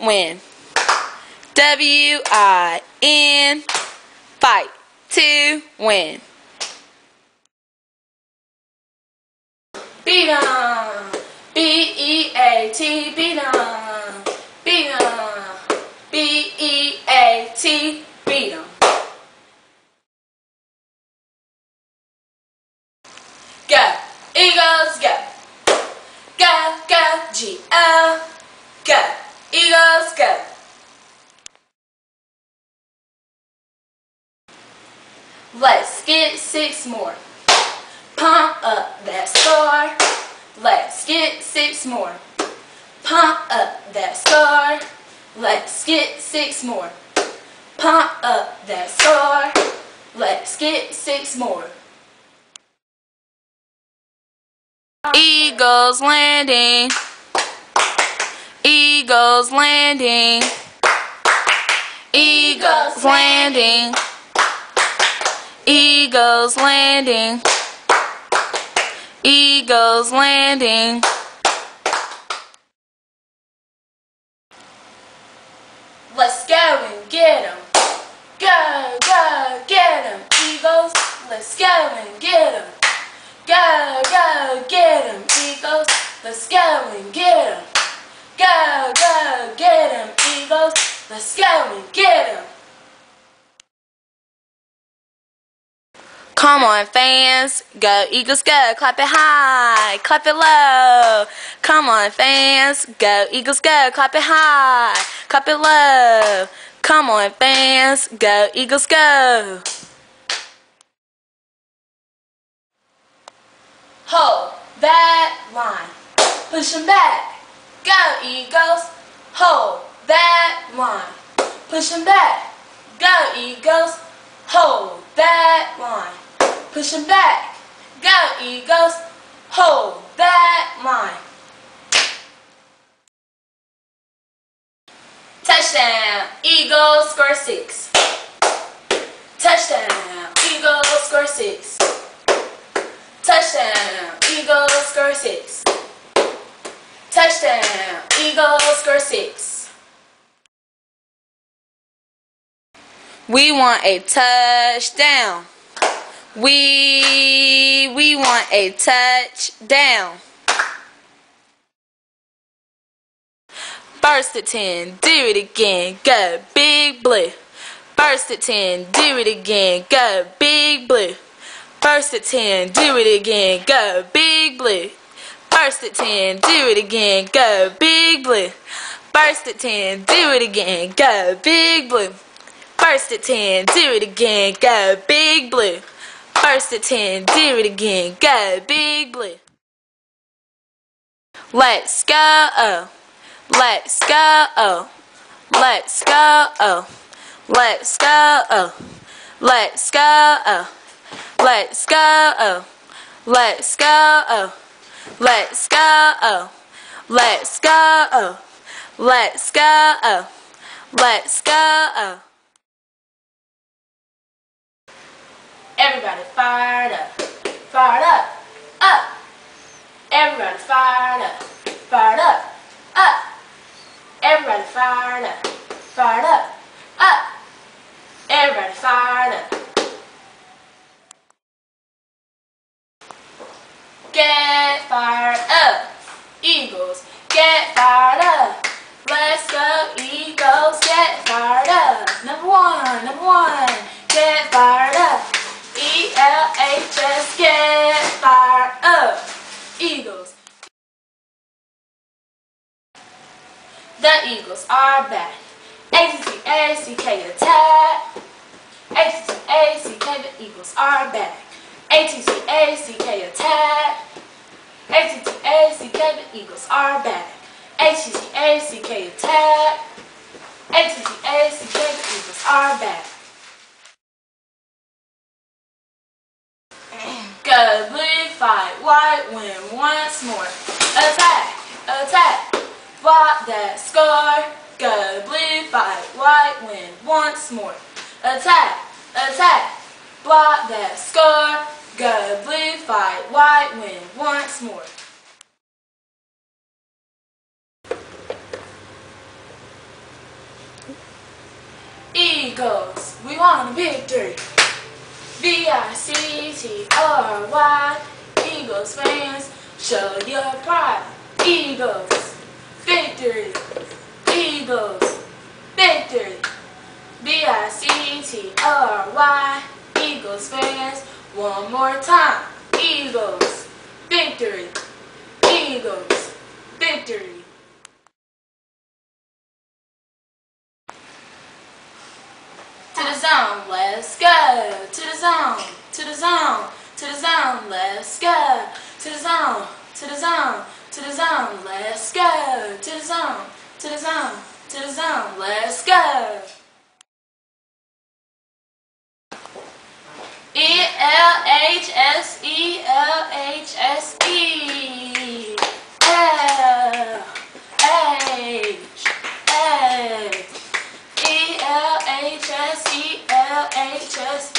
win. W-I-N, fight to win. Beat 'em, B-E-A-T, beat 'em, beat 'em, B-E-A-T, beat 'em. Go, Eagles, go. Go, go, G-O. Go, Eagles, go. Let's get 6 more. Pump up that score. Let's get 6 more. Pump up that score. Let's get 6 more. Pump up that score. Let's get 6 more. Eagles landing. Eagles landing. Eagles landing. Eagles landing. Eagles landing. Let's go and get 'em. Go, go, get 'em, Eagles. Let's go and get 'em. Go, go, get 'em, Eagles. Let's go and get 'em. Go, go, get 'em, Eagles. Let's go and get 'em. Come on, fans. Go, Eagles, go. Clap it high. Clap it low. Come on, fans. Go, Eagles, go. Clap it high. Clap it low. Come on, fans. Go, Eagles, go. Hold that line. Push 'em back. Go, Eagles. Hold that line. Push 'em back. Go, Eagles. Hold that line. Push 'em back. Go, Eagles. Hold that line. Touchdown. Eagles score 6. Touchdown. Eagles score 6. Touchdown. Eagles score 6. Touchdown. Eagles score 6. We want a touchdown. We want a touchdown. First at 10, do it again, go Big Blue. First at 10, do it again, go Big Blue. First at 10, do it again, go Big Blue. First at 10, do it again, go Big Blue. First at 10, do it again, go Big Blue. First at 10, do it again, go Big Blue. First at 10, do it again, go Big Blue. Let's go, oh. Let's go, oh. Let's go, oh. Let's go, oh. Let's go, oh. Let's go, oh. Let's go, oh. Let's go, oh. Let's go, oh. Let's go, oh. Let's go, oh. Everybody fired up. Fired up. Up. Everybody fired up. Fired up. Up. Everybody fired up. Fired up. Up. Everybody fired up. Get fired up. Eagles, get fired up. Let's go, Eagles, get fired up. Number one. Get fired up. E-L-H-S, get fired up. Eagles. The Eagles are back. A-T-T-A-C-K attack. A-T-T-A-C-K, the Eagles are back. A-T-T-A-C-K attack. A-T-T-A-C-K, the Eagles are back. A-T-T-A-C-K attack. A-T-T-A-C-K, the Eagles are back. Go blue, fight white, win once more. Attack, attack, block that score. Go blue, fight white, win once more. Attack, attack, block that score. Go blue, fight white, win once more. Eagles, we want a victory. V-I-C-T-O-R-Y, Eagles fans, show your pride. Eagles, victory. Eagles, victory. V-I-C-T-O-R-Y, Eagles fans, one more time. Eagles, victory. Eagles, victory. To the zone, let's go. To the zone, to the zone, to the zone, let's go. To the zone, to the zone, to the zone, let's go. To the zone, to the zone, to the zone, let's go. E-L-H-S-E, L-H-S-E. L-H-S. E-L-H-S-E, L-H-S-E.